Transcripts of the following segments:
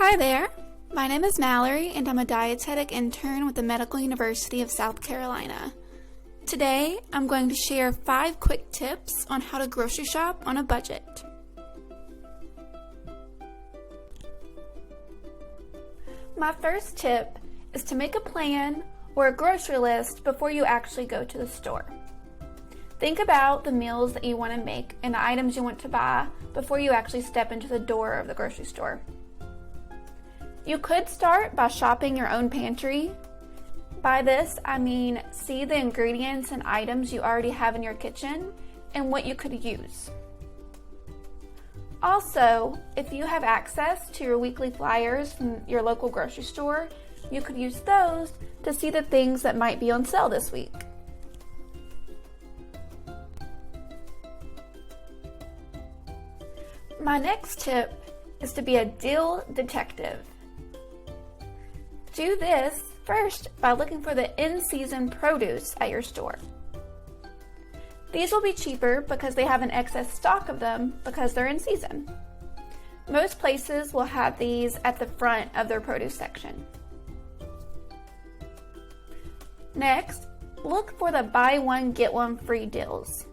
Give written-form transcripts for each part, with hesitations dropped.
Hi there, my name is Mallory and I'm a dietetic intern with the Medical University of South Carolina. Today, I'm going to share 5 quick tips on how to grocery shop on a budget. My first tip is to make a plan or a grocery list before you actually go to the store. Think about the meals that you want to make and the items you want to buy before you actually step into the door of the grocery store. You could start by shopping your own pantry. By this, I mean see the ingredients and items you already have in your kitchen and what you could use. Also, if you have access to your weekly flyers from your local grocery store, you could use those to see the things that might be on sale this week. My next tip is to be a deal detective. Do this first by looking for the in-season produce at your store. These will be cheaper because they have an excess stock of them because they're in season. Most places will have these at the front of their produce section. Next, look for the buy one get one free deals.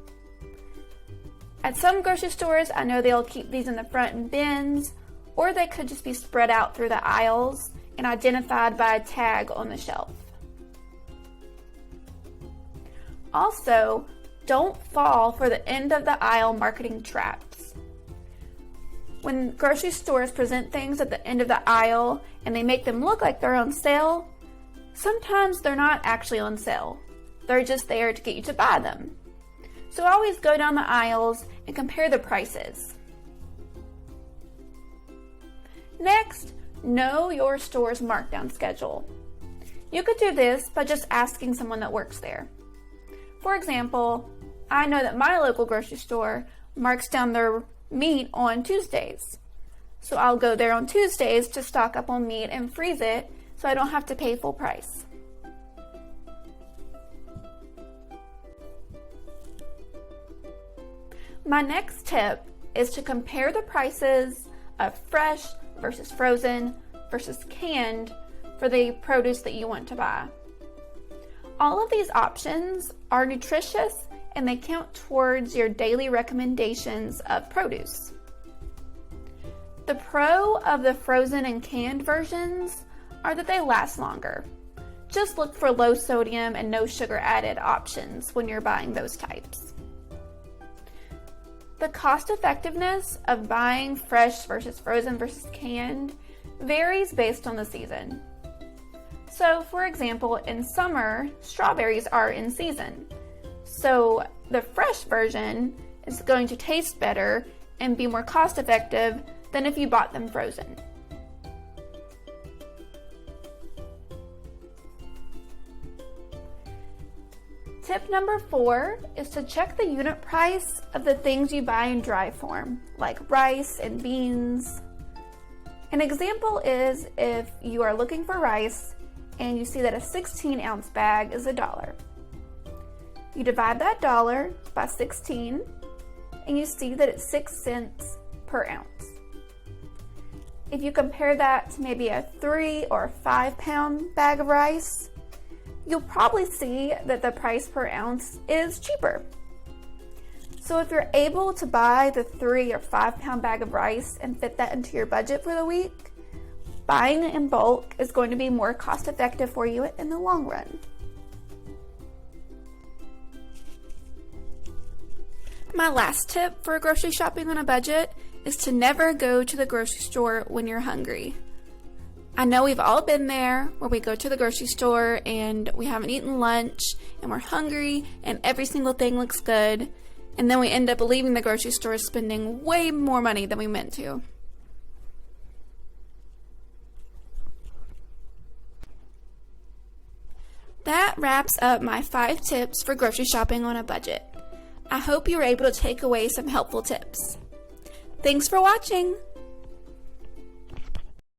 At some grocery stores, I know they'll keep these in the front in bins, or they could just be spread out through the aisles and identified by a tag on the shelf. Also, don't fall for the end of the aisle marketing traps. When grocery stores present things at the end of the aisle and they make them look like they're on sale, sometimes they're not actually on sale. They're just there to get you to buy them. So always go down the aisles and compare the prices. Next, know your store's markdown schedule. You could do this by just asking someone that works there. For example, I know that my local grocery store marks down their meat on Tuesdays. So I'll go there on Tuesdays to stock up on meat and freeze it so I don't have to pay full price. My next tip is to compare the prices of fresh versus frozen versus canned for the produce that you want to buy. All of these options are nutritious and they count towards your daily recommendations of produce. The pro of the frozen and canned versions are that they last longer. Just look for low sodium and no sugar added options when you're buying those types. The cost effectiveness of buying fresh versus frozen versus canned varies based on the season. So, for example, in summer, strawberries are in season. So the fresh version is going to taste better and be more cost effective than if you bought them frozen. Tip number 4 is to check the unit price of the things you buy in dry form, like rice and beans. An example is if you are looking for rice and you see that a 16-ounce bag is $1. You divide that dollar by 16 and you see that it's 6 cents per ounce. If you compare that to maybe a 3 or 5 pound bag of rice, you'll probably see that the price per ounce is cheaper. So if you're able to buy the 3 or 5 pound bag of rice and fit that into your budget for the week, buying it in bulk is going to be more cost effective for you in the long run. My last tip for grocery shopping on a budget is to never go to the grocery store when you're hungry. I know we've all been there where we go to the grocery store and we haven't eaten lunch and we're hungry and every single thing looks good, and then we end up leaving the grocery store spending way more money than we meant to. That wraps up my 5 tips for grocery shopping on a budget. I hope you were able to take away some helpful tips. Thanks for watching!